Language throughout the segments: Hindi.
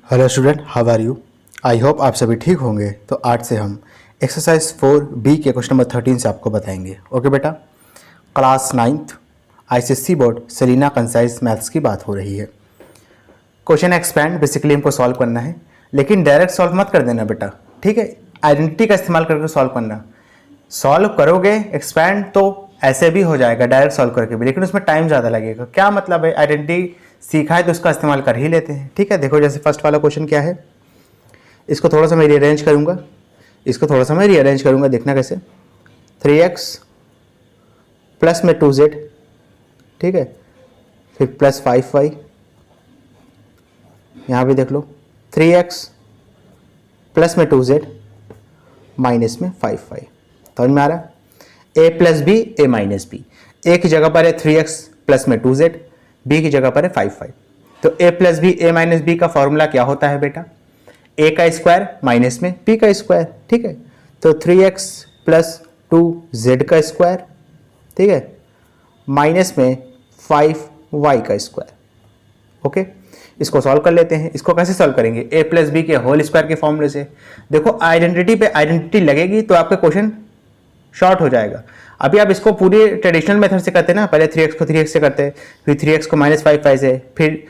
Hello student, how are you. I hope आप सभी ठीक होंगे। तो आज से हम एक्सरसाइज 4B के क्वेश्चन नंबर 13 से आपको बताएंगे। ओके बेटा, class 9th ICSE board Selina concise maths की बात हो रही है। क्वेश्चन एक्सपैंड बेसिकली हमको सॉल्व करना है, लेकिन डायरेक्ट सॉल्व मत कर देना बेटा, ठीक है। आइडेंटिटी का इस्तेमाल करके सॉल्व करना। सॉल्व करोगे एक्सपैंड तो ऐसे भी हो जाएगा डायरेक्ट सॉल्व करके भी, लेकिन उसमें टाइम ज़्यादा लगेगा। क्या मतलब है, आइडेंटिटी सीखा है तो उसका इस्तेमाल कर ही लेते हैं, ठीक है। देखो जैसे फर्स्ट वाला क्वेश्चन क्या है, इसको थोड़ा सा मैं रीअरेंज करूँगा, देखना कैसे। 3x प्लस में 2z, ठीक है, फिर प्लस 5y, यहाँ भी देख लो 3x प्लस में 2z माइनस में 5y। समझ में आ रहा है। a plus B A minus B, A की जगह पर है 3x प्लस में 2z, b की जगह पर है 5y। तो a plus B A minus B का फॉर्मूला क्या होता है बेटा, a का स्क्वायर माइनस में b का स्क्वायर, ठीक है। तो 3x प्लस 2z का स्क्वायर, ठीक है, माइनस में 5y का स्क्वायर। ओके, इसको सॉल्व कर लेते हैं। इसको कैसे सॉल्व करेंगे, a प्लस बी के होल स्क्वायर के फॉर्मूले से। देखो आइडेंटिटी पे आइडेंटिटी लगेगी तो आपका क्वेश्चन शॉर्ट हो जाएगा। अभी आप इसको पूरी ट्रेडिशनल मेथड से करते हैं ना, पहले 3x को 3x से करते हैं, फिर 3x को माइनस 5y से, फिर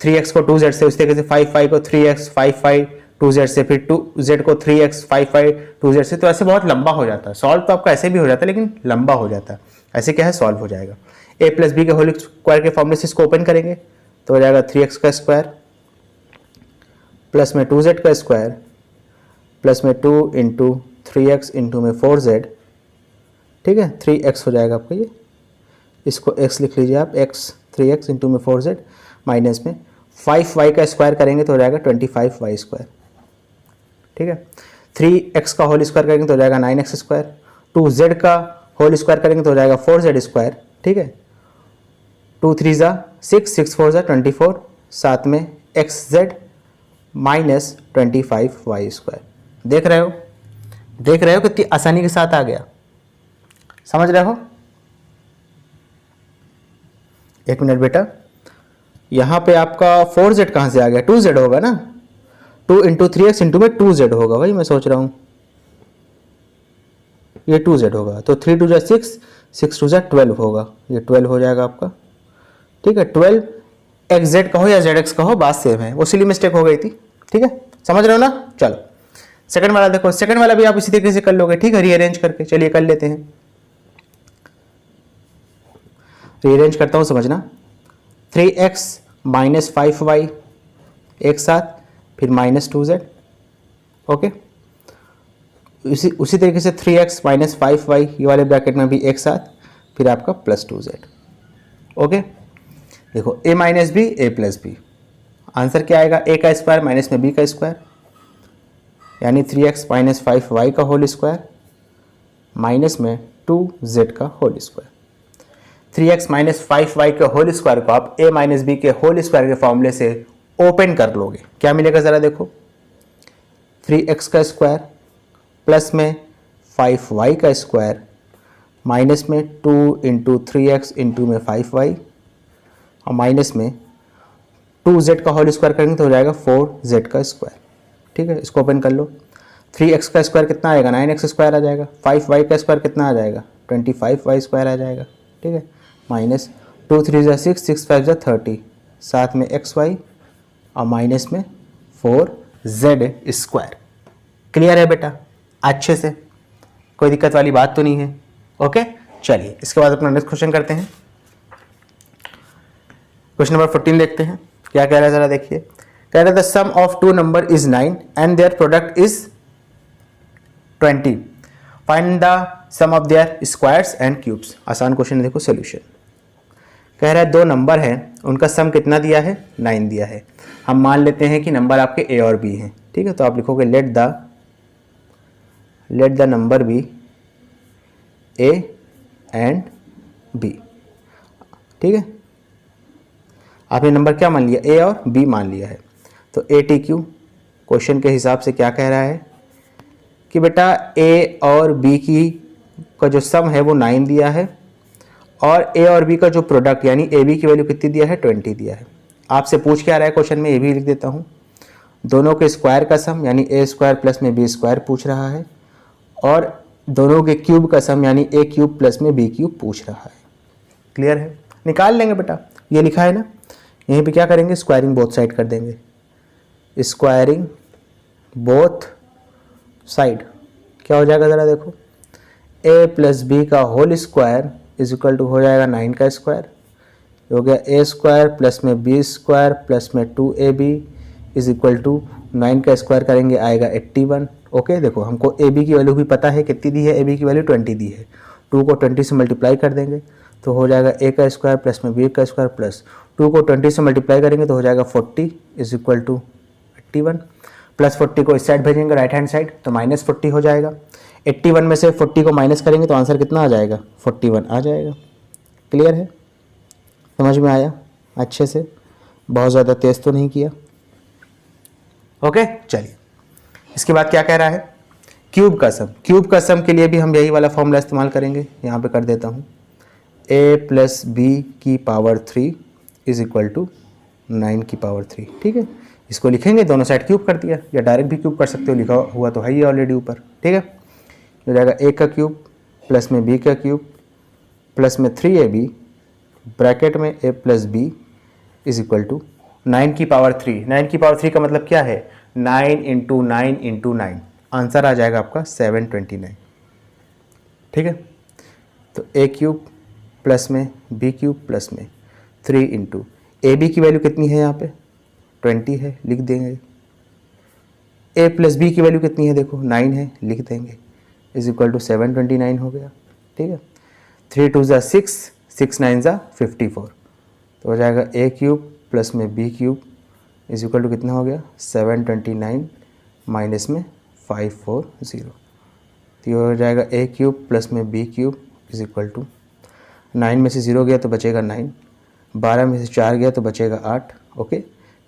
3x को 2z से, उस तरीके से 5y को 3x 5y 2z से, फिर 2z को 3x 5y 2z से। तो ऐसे बहुत लंबा हो जाता है। सॉल्व तो आपका ऐसे भी हो जाता है, लेकिन लंबा हो जाता है। ऐसे क्या है, सॉल्व हो जाएगा। a प्लस बी के होल स्क्वायर के फॉर्मूले से इसको ओपन करेंगे तो हो जाएगा 3x का स्क्वायर प्लस में 2z का स्क्वायर प्लस में 2 इंटू 3x इंटू में 4z, ठीक है, 3x हो जाएगा आपका ये। इसको x लिख लीजिए आप, x 3x इंटू में 4z माइनस में 5y का स्क्वायर करेंगे तो हो जाएगा 25y स्क्वायर, ठीक है। 3x का होल स्क्वायर करेंगे तो हो जाएगा 9x स्क्वायर, 2z का होल स्क्वायर करेंगे तो हो जाएगा 4z स्क्वायर, ठीक है। 2 3 ज़ा 6, 6 4 ज़ा 24, साथ में xz माइनस 25y स्क्वायर। देख रहे हो कितनी आसानी के साथ आ गया, समझ रहे हो। एक मिनट बेटा, यहाँ पे आपका 4z कहाँ से आ गया, 2z होगा ना, 2 इंटू 3x इंटू में 2z होगा, वही मैं सोच रहा हूँ, ये 2z होगा। तो 3 2 जा 6, 6 2 जा 12 होगा, ये 12 हो जाएगा आपका, ठीक है। 12 xz कहो या zx कहो, बात सेम है, उसी लिए मिस्टेक हो गई थी, ठीक है, समझ रहे हो ना। चलो सेकंड वाला देखो, सेकंड वाला भी आप इसी तरीके से कर लोगे, ठीक है, रीअरेंज करके। चलिए कर लेते हैं, रीअरेंज करता हूँ, समझना। 3x माइनस 5y एक साथ, फिर माइनस 2z, ओके। उसी तरीके से 3x माइनस 5y ये वाले ब्रैकेट में भी एक साथ, फिर आपका प्लस 2z, ओके। देखो a minus B A plus B, answer क्या आएगा, a का स्क्वायर माइनस में b का स्क्वायर, यानी 3x माइनस 5y का होल स्क्वायर माइनस में 2z का whole square. 3x minus 5y के होल स्क्वायर को आप a माइनस बी के होल स्क्वायर के फॉर्मूले से ओपन कर लोगे, क्या मिलेगा ज़रा देखो। 3x का स्क्वायर प्लस में 5y का स्क्वायर माइनस में 2 इंटू 3x इंटू में 5y और माइनस में 2z का होल स्क्वायर करेंगे तो हो जाएगा 4z का स्क्वायर, ठीक है। इसको ओपन कर लो। 3x का स्क्वायर कितना आएगा, 9x स्क्वायर आ जाएगा। 5y का स्क्वायर कितना आ जाएगा, 25y स्क्वायर आ जाएगा, ठीक है, माइनस 2 3 जा 6, 6 5 जा 30, साथ में xy और माइनस में 4z स्क्वायर। क्लियर है बेटा, अच्छे से, कोई दिक्कत वाली बात तो नहीं है, ओके। चलिए इसके बाद अपना नेक्स्ट क्वेश्चन करते हैं। क्वेश्चन नंबर 14 देखते हैं, क्या कह रहा है ज़रा देखिए। कह रहा है the sum of 2 number is 9 and their product is 20, find the sum of their squares and cubes. आसान क्वेश्चन है, देखो सोल्यूशन। कह रहा है 2 नंबर हैं, उनका सम कितना दिया है, 9 दिया है। हम मान लेते हैं कि नंबर आपके a और b हैं, ठीक है। तो आप लिखोगे let the number be a and b, ठीक है। आपने नंबर क्या मान लिया, a और b मान लिया है। तो ATQ क्वेश्चन के हिसाब से क्या कह रहा है कि बेटा a और b का जो सम है वो 9 दिया है, और a और b का जो प्रोडक्ट यानी AB की वैल्यू कितनी दिया है, 20 दिया है। आपसे पूछ के आ रहा है क्वेश्चन में, ये भी लिख देता हूँ। दोनों के स्क्वायर का सम यानी ए स्क्वायर प्लस में बी स्क्वायर पूछ रहा है, और दोनों के क्यूब का सम यानी ए क्यूब प्लस में बी क्यूब पूछ रहा है। क्लियर है? निकाल लेंगे बेटा, ये लिखा है ना, यहीं पे क्या करेंगे, स्क्वायरिंग बोथ साइड कर देंगे। स्क्वायरिंग बोथ साइड क्या हो जाएगा ज़रा देखो, a प्लस बी का whole square is equal to हो जाएगा 9 का स्क्वायर, हो गया a स्क्वायर प्लस में बी स्क्वायर प्लस में 2ab इज इक्वल टू 9 का स्क्वायर करेंगे आएगा 81। ओके देखो हमको ab की वैल्यू भी पता है, कितनी दी है, ab की वैल्यू 20 दी है, 2 को 20 से मल्टीप्लाई कर देंगे तो हो जाएगा a का स्क्वायर प्लस में b का स्क्वायर प्लस 2 को 20 से मल्टीप्लाई करेंगे तो हो जाएगा 40 इज इक्वल टू 81, प्लस 40 को इस साइड भेजेंगे राइट हैंड साइड तो माइनस 40 हो जाएगा। 81 में से 40 को माइनस करेंगे तो आंसर कितना आ जाएगा, 41 आ जाएगा। क्लियर है? समझ में आया अच्छे से, बहुत ज़्यादा तेज तो नहीं किया। ओके चलिए, इसके बाद क्या कह रहा है, क्यूब का सम। क्यूब का सम के लिए भी हम यही वाला फॉर्मूला इस्तेमाल करेंगे, यहाँ पे कर देता हूँ, a प्लस बी की पावर 3 इज इक्वल टू 9 की पावर 3। ठीक है, इसको लिखेंगे, दोनों साइड क्यूब कर दिया, या डायरेक्ट भी क्यूब कर सकते हो, लिखा हुआ तो है ही ऑलरेडी ऊपर। ठीक है, हो जाएगा a का क्यूब प्लस में b का क्यूब प्लस में 3ab ब्रैकेट में a plus B is equal to 9 की पावर 3। 9 की पावर 3 का मतलब क्या है, 9 इंटू 9 इंटू 9, आंसर आ जाएगा आपका 729। ठीक है, तो a क्यूब प्लस में b क्यूब प्लस में 3 इंटू ab की वैल्यू कितनी है, यहाँ पे 20 है, लिख देंगे। a प्लस बी की वैल्यू कितनी है, देखो 9 है, लिख देंगे, इज इक्वल टू 729 हो गया। ठीक है, 3 2 ज़ा 6, 6 9 ज़ा 54, तो हो जाएगा a क्यूब प्लस में b cube is equal to कितना हो गया, 729 माइनस में 540, तो ये हो जाएगा a क्यूब प्लस में b cube is equal to 9 में से 0 गया तो बचेगा 9, 12 में से 4 गया तो बचेगा 8, ओके,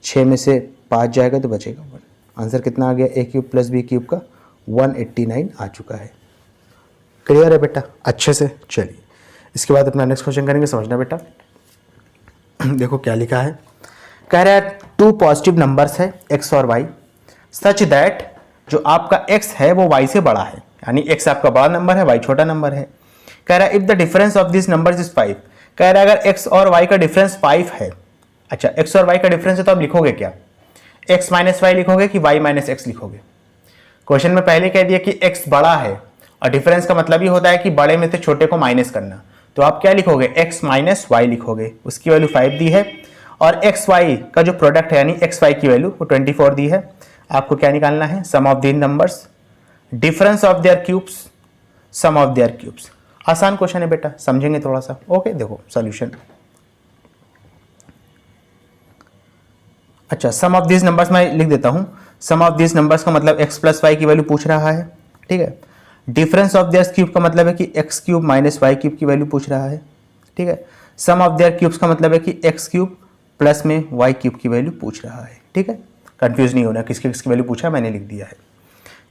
6 में से 5 जाएगा तो बचेगा 1। आंसर कितना आ गया, a cube plus b cube का 189 आ चुका है। क्लियर है बेटा अच्छे से? चलिए इसके बाद अपना नेक्स्ट क्वेश्चन करेंगे, समझना बेटा। देखो क्या लिखा है, कह रहा है 2 पॉजिटिव नंबर्स है x और y सच दैट जो आपका x है वो y से बड़ा है, यानी x आपका बड़ा नंबर है, y छोटा नंबर है। कह रहा है if the difference of this numbers is 5, कह रहा है अगर x और y का डिफरेंस 5 है, अच्छा x और y का डिफरेंस है तो आप लिखोगे क्या, x माइनस वाई लिखोगे कि y माइनस एक्स लिखोगे। क्वेश्चन में पहले कह दिया कि x बड़ा है, और डिफरेंस का मतलब ही होता है कि बड़े में से छोटे को माइनस करना, तो आप क्या लिखोगे, x माइनस वाई लिखोगे। उसकी वैल्यू 5 दी है, और एक्स वाई का जो प्रोडक्ट है यानी एक्स वाई की वैल्यू वो 24 दी है। आपको क्या निकालना है, sum of these numbers, difference of their cubes, sum of their cubes. आसान क्वेश्चन है बेटा, समझेंगे थोड़ा सा। ओके देखो सॉल्यूशन, अच्छा सम ऑफ दिस नंबर्स मैं लिख देता हूं। सम ऑफ दिस नंबर्स का मतलब x प्लस वाई की वैल्यू पूछ रहा है, ठीक है। डिफरेंस ऑफ देयर क्यूब का मतलब है कि x cube minus Y cube की वैल्यू पूछ रहा है, ठीक है। सम ऑफ देयर क्यूब्स का मतलब है कि x क्यूब प्लस में वाई क्यूब की वैल्यू पूछ रहा है, ठीक है। कंफ्यूज नहीं होना किसकी किसकी वैल्यू पूछा, मैंने लिख दिया है।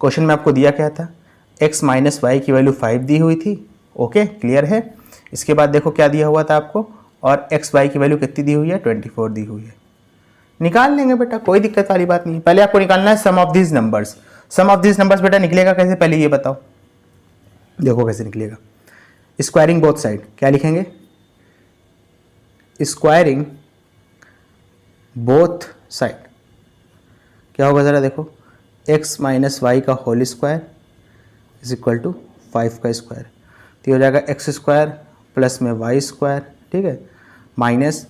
क्वेश्चन में आपको दिया क्या था, x माइनस वाई की वैल्यू 5 दी हुई थी, ओके क्लियर है। इसके बाद देखो क्या दिया हुआ था आपको, और एक्स वाई की वैल्यू कितनी दी हुई है, 24 दी हुई है। निकाल लेंगे बेटा, कोई दिक्कत वाली बात नहीं। पहले आपको निकालना है sum of these numbers. Sum of these numbers बेटा निकलेगा कैसे, पहले ये बताओ। देखो कैसे निकलेगा, स्क्वायरिंग बोथ साइड, क्या लिखेंगे, स्क्वायरिंग बोथ साइड क्या होगा जरा देखो, x माइनस वाई का whole square is equal to 5 का स्क्वायर, तो हो जाएगा एक्स स्क्वायर प्लस में वाई स्क्वायर, ठीक है, माइनस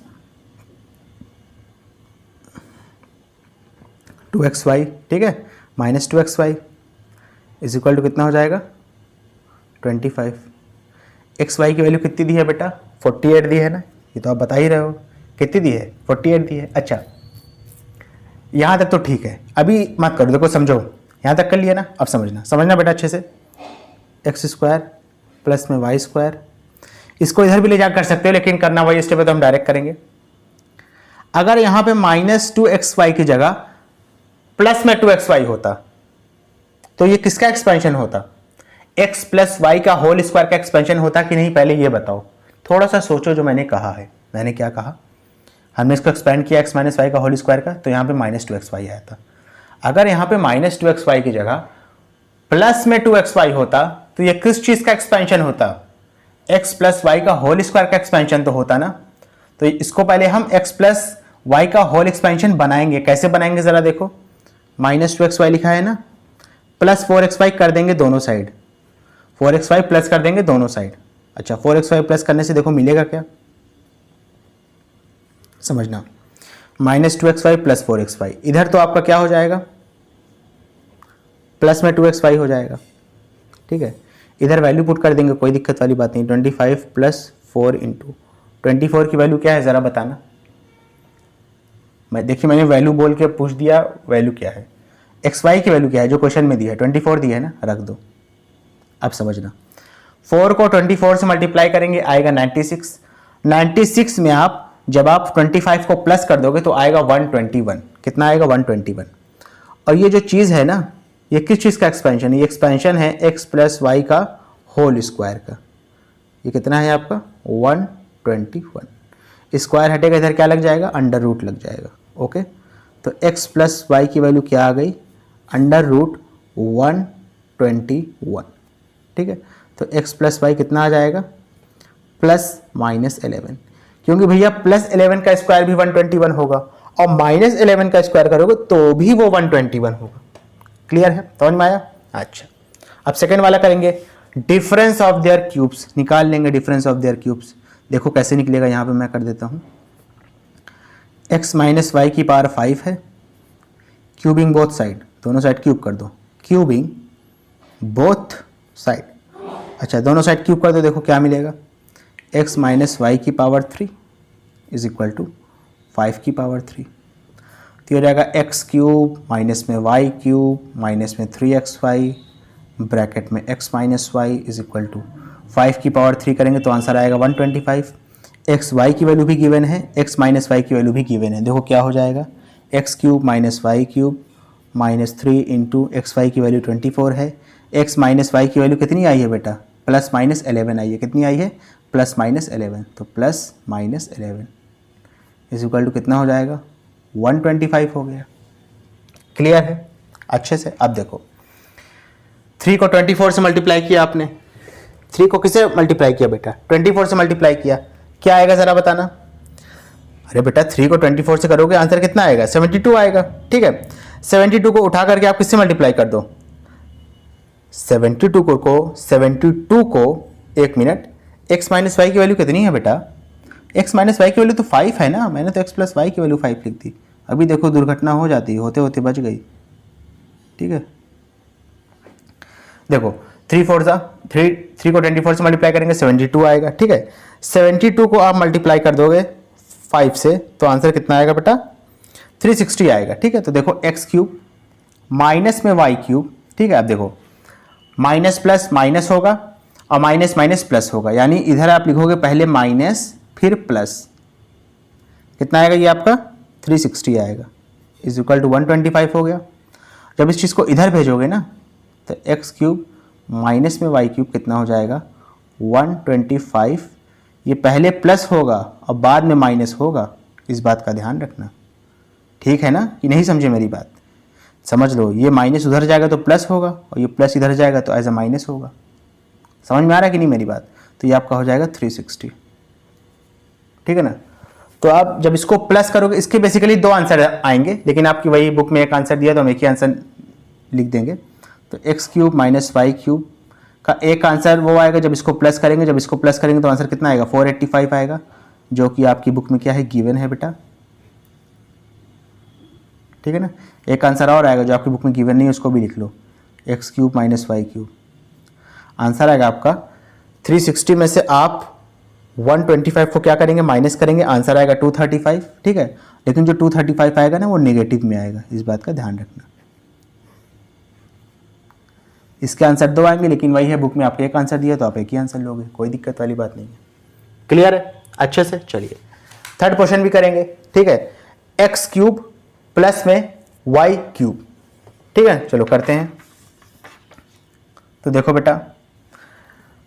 2xy, ठीक है, minus 2xy is equal to कितना हो जाएगा 25। xy की वैल्यू कितनी दी है बेटा, 48 दी है ना, ये तो आप बता ही रहे हो, कितनी दी है, 48 दी है। अच्छा यहाँ तक तो ठीक है, अभी मत करो, देखो समझो, यहाँ तक कर लिया ना, अब समझना बेटा अच्छे से। एक्स स्क्वायर प्लस में वाई स्क्वायर, इसको इधर भी ले जा कर सकते हो, लेकिन करना वही स्टेप है तो हम डायरेक्ट करेंगे। अगर यहाँ पे माइनस 2xy की जगह प्लस में 2xy होता तो ये किसका एक्सपेंशन होता, x प्लस वाई का होल स्क्वायर का एक्सपेंशन होता कि नहीं, पहले ये बताओ। थोड़ा सा सोचो जो मैंने कहा है, मैंने क्या कहा, हमने इसको एक्सपेंड किया x माइनस वाई का होल स्क्वायर का, तो यहाँ पे माइनस 2xy आया था। अगर यहाँ पे -2xy की जगह प्लस में 2xy होता तो ये किस चीज का एक्सपेंशन होता? x प्लस वाई का होल स्क्वायर का एक्सपेंशन तो होता ना। तो इसको पहले हम x प्लस वाई का होल एक्सपेंशन बनाएंगे। कैसे बनाएंगे जरा देखो, -2xy लिखा है ना, प्लस 4xy कर देंगे दोनों साइड, 4xy प्लस कर देंगे दोनों साइड। अच्छा, 4xy प्लस करने से देखो मिलेगा क्या, समझना, -2xy प्लस 4xy, इधर तो आपका क्या हो जाएगा, प्लस में 2xy हो जाएगा। ठीक है, इधर वैल्यू पुट कर देंगे, कोई दिक्कत वाली बात नहीं। 25 प्लस 4 इंटू 24 की वैल्यू क्या है ज़रा बताना। देखिए मैंने वैल्यू बोल के पूछ दिया, वैल्यू क्या है, xy की वैल्यू क्या है जो क्वेश्चन में दिया है, 24 दिया है ना, रख दो। अब समझना, 4 को 24 से मल्टीप्लाई करेंगे आएगा 96। 96 में आप जब आप 25 को प्लस कर दोगे तो आएगा 121। कितना आएगा, 121। और ये जो चीज़ है ना, ये किस चीज़ का एक्सपेंशन है, ये एक्सपेंशन है x प्लस वाई का होल स्क्वायर का। ये कितना है आपका, 121। स्क्वायर हटेगा, इधर क्या लग जाएगा, अंडर रूट लग जाएगा। ओके, तो x प्लस वाई की वैल्यू क्या आ गई, अंडर रूट 121। ठीक है, तो x प्लस वाई कितना आ जाएगा, +-11, क्योंकि भैया +11 का स्क्वायर भी 121 होगा और -11 का स्क्वायर करोगे तो भी वो 121 होगा। क्लियर है, समझ में आया। अच्छा, अब सेकेंड वाला करेंगे, डिफरेंस ऑफ देयर क्यूब्स निकाल लेंगे। डिफरेंस ऑफ देयर क्यूब्स देखो कैसे निकलेगा, यहाँ पे मैं कर देता हूँ, x माइनस वाई की पावर 5 है, क्यूबिंग बोथ साइड, दोनों साइड क्यूब कर दो, क्यूबिंग बोथ साइड। अच्छा, दोनों साइड क्यूब कर दो, देखो क्या मिलेगा, x माइनस वाई की पावर 3 इज इक्वल टू 5 की पावर 3। तो हो जाएगा x क्यूब माइनस में y क्यूब माइनस में 3xy ब्रैकेट में x minus Y is equal to 5 की पावर 3 करेंगे तो आंसर आएगा 125। x y की वैल्यू भी गिवन है, x माइनस वाई की वैल्यू भी गिवन है। देखो क्या हो जाएगा, x cube minus Y cube minus 3 into X Y की वैल्यू 24 है। x माइनस वाई की वैल्यू कितनी आई है बेटा, +-11 आई है। कितनी आई है, +-11। तो +-11 इज इक्वल टू कितना हो जाएगा, 125 हो गया। क्लियर है अच्छे से। अब देखो 3 को 24 से मल्टीप्लाई किया आपने, 3 को किससे मल्टीप्लाई किया बेटा, 24 से मल्टीप्लाई किया, क्या आएगा ज़रा बताना। अरे बेटा 3 को 24 से करोगे आंसर कितना आएगा, 72 आएगा। ठीक है, 72 को उठा करके आप किससे मल्टीप्लाई कर दो, 72 को एक मिनट, x माइनस वाई की वैल्यू कितनी है बेटा, x माइनस वाई की वैल्यू तो 5 है ना, मैंने तो x प्लस वाई की वैल्यू 5 लिख दी। अभी देखो दुर्घटना हो जाती, होते होते बच गई। ठीक है, देखो 3 को 24 से मल्टीप्लाई करेंगे 72 आएगा। ठीक है, 72 को आप मल्टीप्लाई कर दोगे 5 से तो आंसर कितना आएगा बेटा, 360 आएगा। ठीक है, तो देखो x क्यूब माइनस में y क्यूब। ठीक है, अब देखो माइनस प्लस माइनस होगा और माइनस माइनस प्लस होगा, यानी इधर आप लिखोगे पहले माइनस फिर प्लस, कितना आएगा ये आपका 360 आएगा, इज इक्वल टू 125 हो गया। जब इस चीज़ को इधर भेजोगे ना तो x क्यूब माइनस में y क्यूब कितना हो जाएगा 125। ये पहले प्लस होगा और बाद में माइनस होगा, इस बात का ध्यान रखना। ठीक है ना, कि नहीं समझे मेरी बात, समझ लो, ये माइनस उधर जाएगा तो प्लस होगा और ये प्लस इधर जाएगा तो एज अ माइनस होगा। समझ में आ रहा है कि नहीं मेरी बात, तो ये आपका हो जाएगा 360। ठीक है ना, तो आप जब इसको प्लस करोगे, इसके बेसिकली 2 आंसर आएंगे, लेकिन आपकी वही बुक में एक आंसर दिया तो हम एक ही आंसर लिख देंगे। तो x cube minus Y cube का एक आंसर वो आएगा जब इसको प्लस करेंगे, जब इसको प्लस करेंगे तो आंसर कितना आएगा 485 आएगा, जो कि आपकी बुक में क्या है, गिवन है बेटा। ठीक है ना, एक आंसर और आएगा जो आपकी बुक में गिवन नहीं है, उसको भी लिख लो, x cube minus Y cube. Answer आएगा आपका 360 में से आप 125 को क्या करेंगे, माइनस करेंगे, आंसर आएगा 235। ठीक है, लेकिन जो 235 आएगा ना वो नेगेटिव में आएगा, इस बात का ध्यान रखना। इसके आंसर 2 आएंगे, लेकिन वही है बुक में आपको एक आंसर दिया तो आप एक ही आंसर लोगे, कोई दिक्कत वाली बात नहीं है। क्लियर है अच्छे से। चलिए थर्ड क्वेश्चन भी करेंगे। ठीक है, एक्स क्यूब प्लस में वाई क्यूब। ठीक है, चलो करते हैं। तो देखो बेटा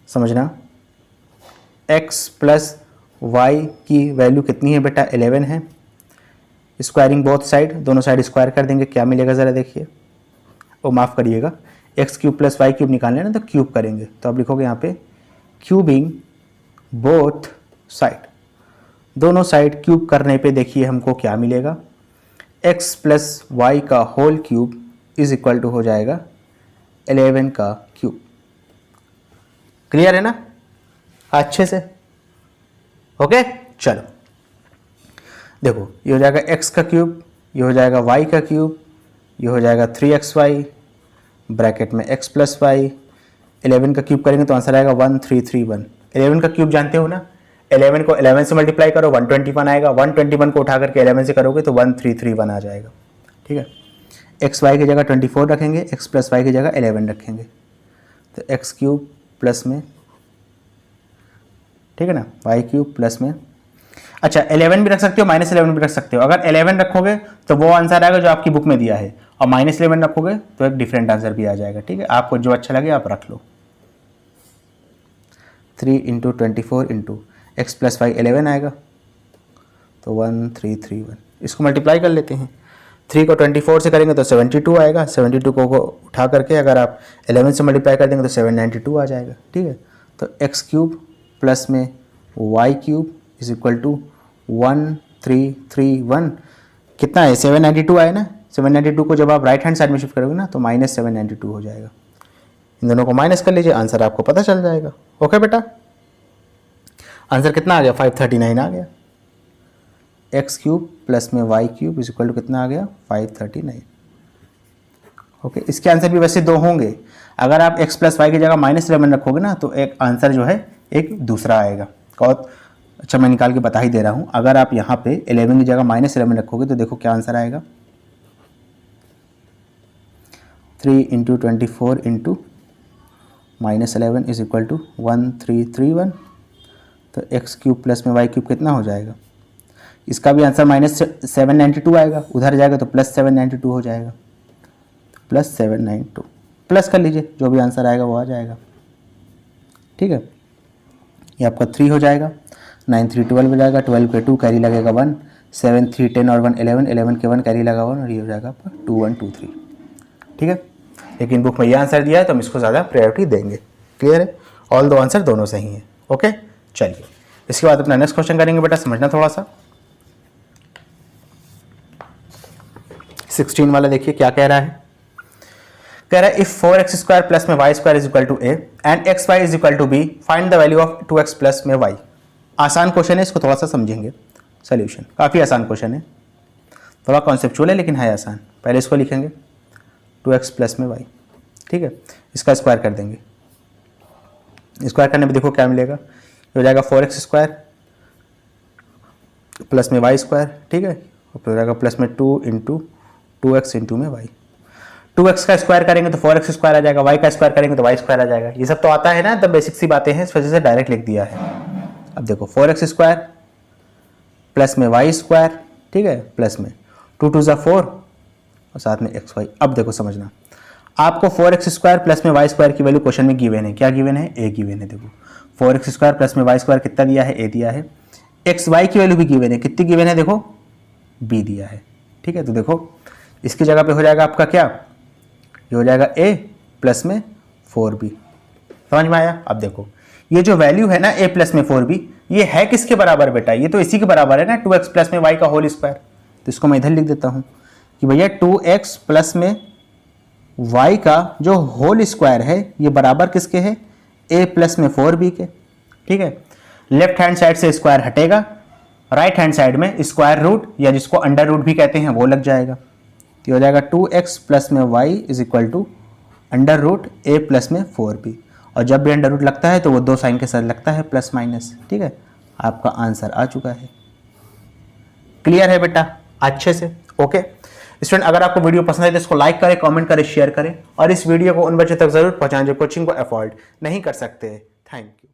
समझना, x प्लस वाई की वैल्यू कितनी है बेटा, 11 है। स्क्वायरिंग बोथ साइड, दोनों साइड स्क्वायर कर देंगे, क्या मिलेगा ज़रा देखिए, वो माफ़ करिएगा, x cube plus y cube निकालना है ना, तो क्यूब करेंगे, तो आप लिखोगे यहाँ पे क्यूबिंग बोथ साइड, दोनों साइड क्यूब करने पे देखिए हमको क्या मिलेगा, x प्लस वाई का whole cube is equal to हो जाएगा 11 का क्यूब। क्लियर है ना अच्छे से? ओके चलो देखो, ये हो जाएगा x का क्यूब, ये हो जाएगा y का क्यूब, ये हो जाएगा 3xy ब्रैकेट में x प्लस वाई, 11 का क्यूब करेंगे तो आंसर आएगा 1331। 11 का क्यूब जानते हो ना, 11 को 11 से मल्टीप्लाई करो 121 आएगा, 121 को उठा करके 11 से करोगे तो 1331 आ जाएगा। ठीक है, एक्स वाई की जगह 24 रखेंगे, एक्स प्लस वाई की जगह 11 रखेंगे, तो एक्स क्यूब प्लस में, ठीक है ना, वाई क्यूब प्लस में, अच्छा 11 भी रख सकते हो, -11 भी रख सकते हो। अगर 11 रखोगे तो वो आंसर आएगा जो आपकी बुक में दिया है, और -11 रखोगे तो एक डिफरेंट आंसर भी आ जाएगा। ठीक है, आपको जो अच्छा लगे आप रख लो। 3 into 24 into x plus y 11 आएगा, तो 1331। इसको मल्टीप्लाई कर लेते हैं, 3 को 24 से करेंगे तो 72 आएगा, 72 को उठा करके अगर आप 11 से मल्टीप्लाई कर देंगे तो 792 आ जाएगा। ठीक है, तो एक्स क्यूब प्लस में y cube is equal to 1331 कितना है, 792 आए ना, 792 को जब आप राइट हैंड साइड में शिफ्ट करोगे ना तो -792 हो जाएगा। इन दोनों को माइनस कर लीजिए, आंसर आपको पता चल जाएगा। ओके बेटा, आंसर कितना आ गया, 539 आ गया। एक्स क्यूब प्लस में y cube is equal to कितना आ गया, 539। ओके, इसके आंसर भी वैसे दो होंगे, अगर आप x प्लस वाई की जगह -11 रखोगे ना तो एक आंसर जो है एक दूसरा आएगा। और अच्छा मैं निकाल के बता ही दे रहा हूँ, अगर आप यहाँ पे 11 की जगह -11 रखोगे तो देखो क्या आंसर आएगा, 3 into 24 into -11 is equal to 1331। तो एक्स क्यूब प्लस में वाई क्यूब कितना हो जाएगा, इसका भी आंसर -792 आएगा, उधर जाएगा तो +792 हो जाएगा, +792 प्लस कर लीजिए, जो भी आंसर आएगा वो आ जाएगा। ठीक है, ये आपका 3 हो जाएगा, 9 3 12 हो जाएगा, 12 पे 2 कैरी लगेगा 1, 7 3 10 और 1 11, 11 के 1 कैरी लगा 1 और ये हो जाएगा आपका 2 1 2 3। ठीक है, लेकिन बुक में ये आंसर दिया है तो हम इसको ज़्यादा प्रायोरिटी देंगे। क्लियर है, ऑल दो आंसर दोनों सही हैं। ओके चलिए, इसके बाद अपना नेक्स्ट क्वेश्चन करेंगे बेटा, समझना थोड़ा सा। 16 वाला देखिए क्या कह रहा है, कह रहा है इफ 4x स्क्वायर प्लस में Y square is equal to a and x y is equal to b, find the value of 2x plus में वाई। आसान क्वेश्चन है, इसको थोड़ा सा समझेंगे। सोल्यूशन काफ़ी आसान क्वेश्चन है, थोड़ा कॉन्सेप्चुअल है लेकिन है आसान। पहले इसको लिखेंगे 2x प्लस में वाई, ठीक है, इसका स्क्वायर कर देंगे। स्क्वायर करने में देखो क्या मिलेगा, ये हो जाएगा 4x स्क्वायर प्लस में वाई स्क्वायर, ठीक है, और फिर हो जाएगा प्लस में 2 इंटू 2x इंटू में वाई। 2x का स्क्वायर करेंगे तो 4x स्क्वायर आ जाएगा, y का स्क्वायर करेंगे तो y स्क्वायर आ जाएगा। ये सब तो आता है ना, तो बेसिक सी बातें हैं, इस वजह से डायरेक्ट लिख दिया है। अब देखो 4x स्क्वायर प्लस में y स्क्वायर, ठीक है, प्लस में 2 2 4 और साथ में xy। अब देखो समझना, आपको 4x स्क्वायर प्लस में y स्क्वायर की वैल्यू क्वेश्चन में गिवन है। क्या गिवन है, a गिवन है। देखो 4x स्क्वायर प्लस में y स्क्वायर कितना दिया है, a दिया है। xy की वैल्यू भी गिवन है, कितनी गिवन है, देखो b दिया है। ठीक है, तो देखो इसकी जगह पे हो जाएगा आपका क्या, ये हो जाएगा a प्लस में 4b। समझ में आया। अब देखो ये जो वैल्यू है ना a प्लस में 4b, ये है किसके बराबर बेटा, ये तो इसी के बराबर है ना 2x प्लस में y का होल स्क्वायर। तो इसको मैं इधर लिख देता हूँ कि भैया 2x प्लस में y का जो होल स्क्वायर है ये बराबर किसके है, a प्लस में 4b के। ठीक है, लेफ्ट हैंड साइड से स्क्वायर हटेगा, राइट हैंड साइड में स्क्वायर रूट या जिसको अंडर रूट भी कहते हैं वो लग जाएगा। तो हो जाएगा 2x प्लस में y is equal to under root a plus में 4b, और जब भी अंडर रूट लगता है तो वो दो साइन के साथ लगता है प्लस माइनस। ठीक है, आपका आंसर आ चुका है। क्लियर है बेटा अच्छे से। ओके स्टूडेंट, अगर आपको वीडियो पसंद है तो इसको लाइक करें, कमेंट करें, शेयर करें, और इस वीडियो को उन बच्चों तक जरूर पहुंचाएं जो कोचिंग को अफोर्ड नहीं कर सकते। Thank you.